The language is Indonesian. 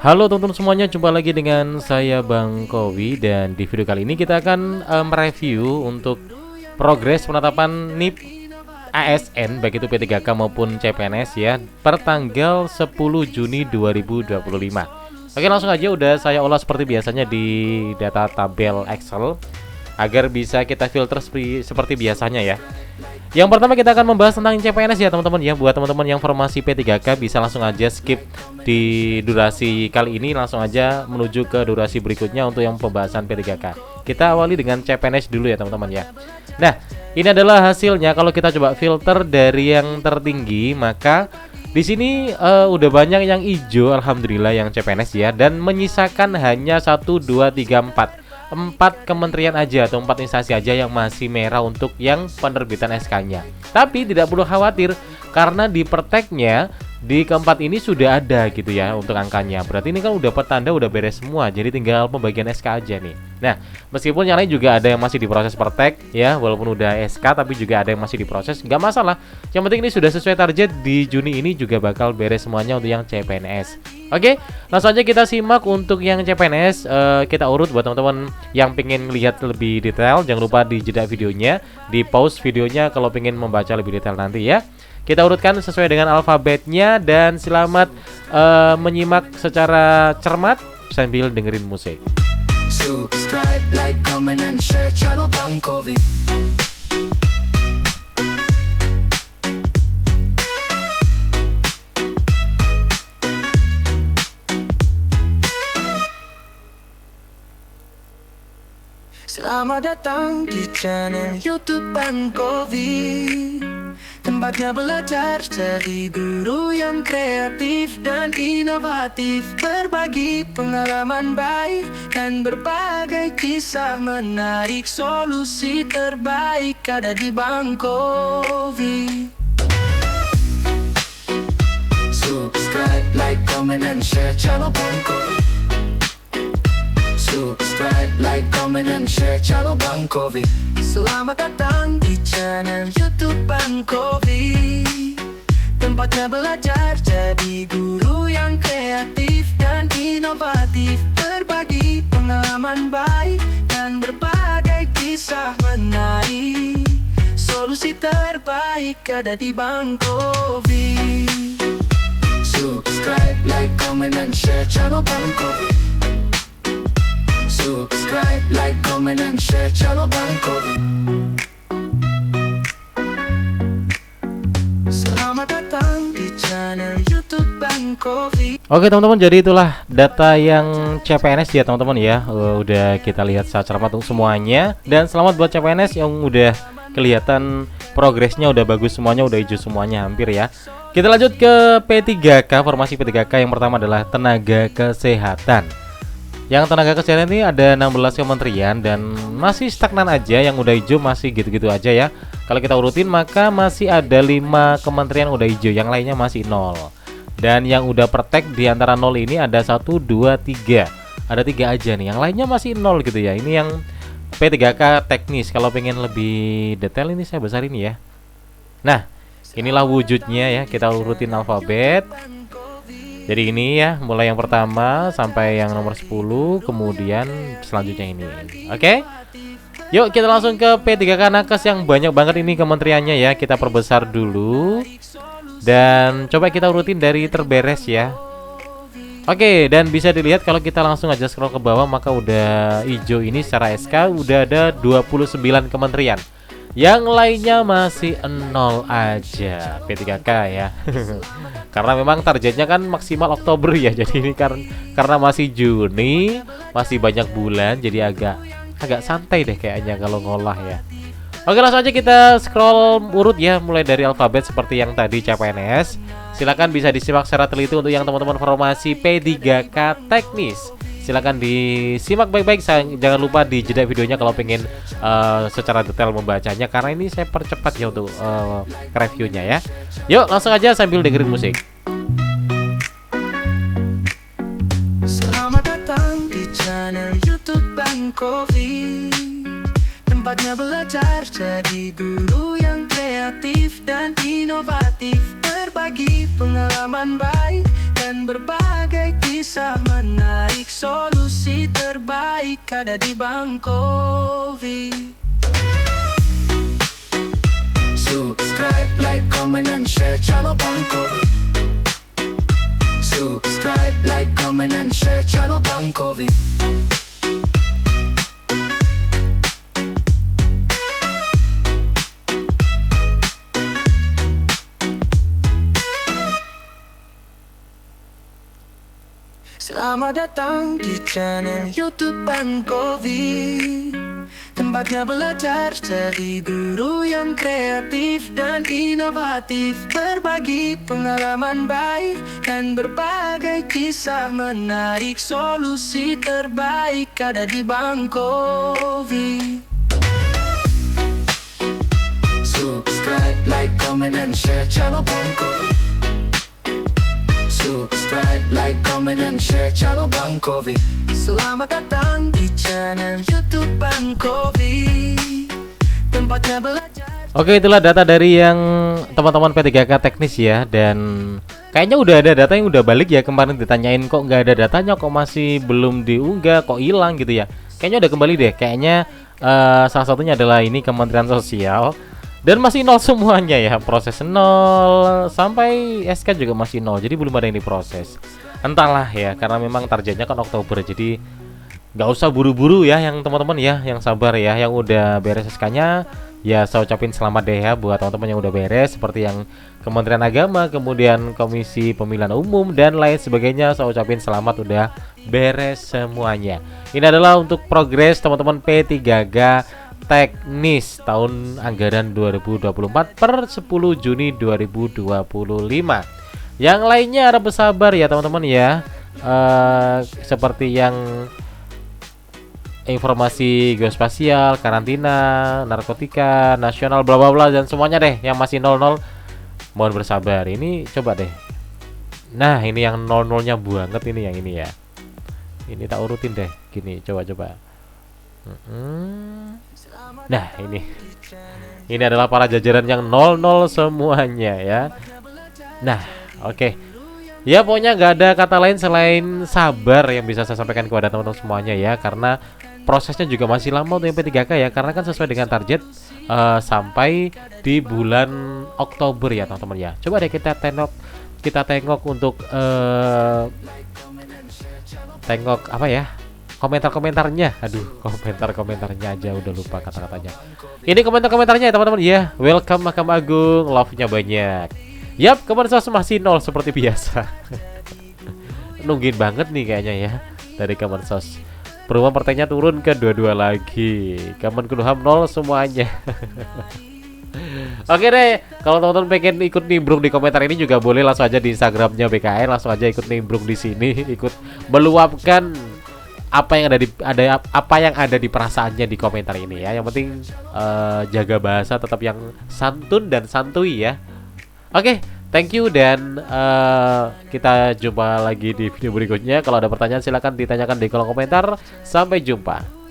Halo teman-teman semuanya, jumpa lagi dengan saya Bang Kowi. Dan di video kali ini kita akan mereview untuk progres penetapan NIP ASN baik itu P3K maupun CPNS ya per tanggal 10 Juni 2025. Oke, langsung aja udah saya olah seperti biasanya di data tabel Excel agar bisa kita filter seperti biasanya ya. Yang pertama kita akan membahas tentang CPNS ya teman-teman ya. Buat teman-teman yang formasi P3K bisa langsung aja skip di durasi kali ini, langsung aja menuju ke durasi berikutnya untuk yang pembahasan P3K. Kita awali dengan CPNS dulu ya teman-teman ya. Nah, ini adalah hasilnya. Kalau kita coba filter dari yang tertinggi, maka di sini udah banyak yang hijau, alhamdulillah yang CPNS ya, dan menyisakan hanya 1, 2, 3, 4 kementerian aja atau 4 instansi aja yang masih merah untuk yang penerbitan SK-nya. Tapi tidak perlu khawatir karena di perteknya di keempat ini sudah ada gitu ya untuk angkanya. Berarti ini kan udah petanda, udah beres semua. Jadi tinggal pembagian SK aja nih. Nah, meskipun yang lain juga ada yang masih diproses pertek ya, walaupun udah SK tapi juga ada yang masih diproses, nggak masalah. Yang penting ini sudah sesuai target, di Juni ini juga bakal beres semuanya untuk yang CPNS. Oke, langsung aja kita simak untuk yang CPNS. Kita urut buat teman-teman yang pengen lihat lebih detail. Jangan lupa di jeda videonya, di pause videonya kalau pengen membaca lebih detail nanti ya. Kita urutkan sesuai dengan alfabetnya dan selamat menyimak secara cermat sambil dengerin musik. Subscribe, like, comment, and share channel Bang Kowi. Selamat datang di channel YouTube Bang Kowi, tempatnya belajar dari guru yang kreatif dan inovatif, berbagi pengalaman baik dan berbagai kisah menarik. Solusi terbaik ada di Bang Kowi. Subscribe, like, comment, and share channel Bang Kowi. Subscribe, like, comment, and share channel Bang Kowi. Selamat datang di channel YouTube Bang Kowi, tempatnya belajar jadi guru yang kreatif dan inovatif, berbagi pengalaman baik dan berbagai kisah menarik. Solusi terbaik ada di Bang Kowi. Subscribe, like, comment, and share channel Bang Kowi. Subscribe, like, comment, and share channel Bang Kowi. Selamat datang di channel YouTube Bang Kowi. Oke teman-teman, jadi itulah data yang CPNS ya teman-teman ya. Udah kita lihat secara cermat untuk semuanya. Dan selamat buat CPNS yang udah kelihatan progresnya udah bagus semuanya, udah hijau semuanya hampir ya. Kita lanjut ke P3K, formasi P3K. Yang pertama adalah tenaga kesehatan. Yang tenaga kesehatan ini ada 16 kementerian dan masih stagnan aja. Yang udah hijau masih gitu-gitu aja ya. Kalau kita urutin maka masih ada 5 kementerian udah hijau, yang lainnya masih 0. Dan yang udah pertek di antara 0 ini ada 1, 2, 3. Ada 3 aja nih, yang lainnya masih 0 gitu ya. Ini yang P3K teknis. Kalau pengen lebih detail ini saya besar ini ya. Nah, inilah wujudnya ya. Kita urutin alfabet. Jadi ini ya, mulai yang pertama sampai yang nomor 10, kemudian selanjutnya ini. Oke? Yuk kita langsung ke P3K Nakes yang banyak banget ini kementeriannya ya. Kita perbesar dulu. Dan coba kita urutin dari terberes ya. Oke, dan bisa dilihat kalau kita langsung aja scroll ke bawah, maka udah hijau ini secara SK udah ada 29 kementerian. Yang lainnya masih 0 aja P3K ya. Karena memang targetnya kan maksimal Oktober ya. Jadi ini karena masih Juni, masih banyak bulan, jadi agak santai deh kayaknya kalau ngolah ya. Oke, langsung aja kita scroll urut ya, mulai dari alfabet seperti yang tadi CPNS. Silakan bisa disimak secara teliti untuk yang teman-teman formasi P3K teknis. Silakan disimak baik-baik. Jangan lupa di jeda videonya kalau pengen secara detail membacanya, karena ini saya percepat ya untuk reviewnya ya. Yuk langsung aja sambil dengerin musik. Selamat datang di channel YouTube Bang Kowi, tempatnya belajar jadi guru yang kreatif dan inovatif, berbagi pengalaman baik dan berbagai kisah menarik, solusi terbaik ada di Bang Kovi. Subscribe, like, comment, and share channel Bang Kovi. Subscribe, like, comment, and share channel Bang Kovi. Selamat datang di channel YouTube Bang Kovi, tempatnya belajar jadi guru yang kreatif dan inovatif, berbagi pengalaman baik dan berbagai kisah menarik, solusi terbaik ada di Bang Kovi. Subscribe, like, comment, and share channel Bang Kovi. Subscribe, like, comment, and share channel Bang Kovi. Selamat datang di channel YouTube Bang Kovi, tempatnya belajar. Oke, itulah data dari yang teman-teman P3K teknis ya. Dan kayaknya udah ada data yang udah balik ya. Kemarin ditanyain kok nggak ada datanya, kok masih belum diunggah, kok hilang gitu ya. Kayaknya udah kembali deh. Kayaknya salah satunya adalah ini Kementerian Sosial. Dan masih nol semuanya ya, proses nol, sampai SK juga masih nol, jadi belum ada yang diproses. Entahlah ya, karena memang targetnya kan Oktober, jadi nggak usah buru-buru ya yang teman-teman ya, yang sabar ya, yang udah beres SK-nya. Ya saya ucapin selamat deh ya buat teman-teman yang udah beres, seperti yang Kementerian Agama, kemudian Komisi Pemilihan Umum, dan lain sebagainya. Saya ucapin selamat udah beres semuanya. Ini adalah untuk progres teman-teman P3K teknis tahun anggaran 2024 per 10 Juni 2025. Yang lainnya harap bersabar ya teman-teman ya. Seperti yang informasi geospasial, karantina, narkotika, nasional, bla bla bla, dan semuanya deh yang masih 00, mohon bersabar. Ini coba deh. Nah, ini yang 00-nya banget ini, yang ini ya. Ini tak urutin deh gini, coba. Nah, ini adalah para jajaran yang 00 semuanya ya. Nah, oke. Ya pokoknya nggak ada kata lain selain sabar yang bisa saya sampaikan kepada teman-teman semuanya ya, karena prosesnya juga masih lama untuk MP3K ya, karena kan sesuai dengan target sampai di bulan Oktober ya teman-teman ya. Coba deh kita tengok untuk tengok apa ya, komentar-komentarnya. Aduh, komentar-komentarnya aja udah lupa kata-katanya. Ini komentar-komentarnya ya teman-teman ya. Welcome Mahkamah Agung, love-nya banyak. Yap, Kemensos masih 0 seperti biasa. Nungguin banget nih kayaknya ya dari Kemensos. Perumahan partainya turun ke 22 lagi. Kemenkumham 0 semuanya. Oke deh, kalau teman-teman pengen ikut nimbrung di komentar ini juga boleh langsung aja di Instagramnya BKN, langsung aja ikut nimbrung di sini, ikut meluapkan apa yang ada di perasaannya di komentar ini ya. Yang penting jaga bahasa tetap yang santun dan santuy ya. Oke, thank you, dan kita jumpa lagi di video berikutnya. Kalau ada pertanyaan silahkan ditanyakan di kolom komentar. Sampai jumpa.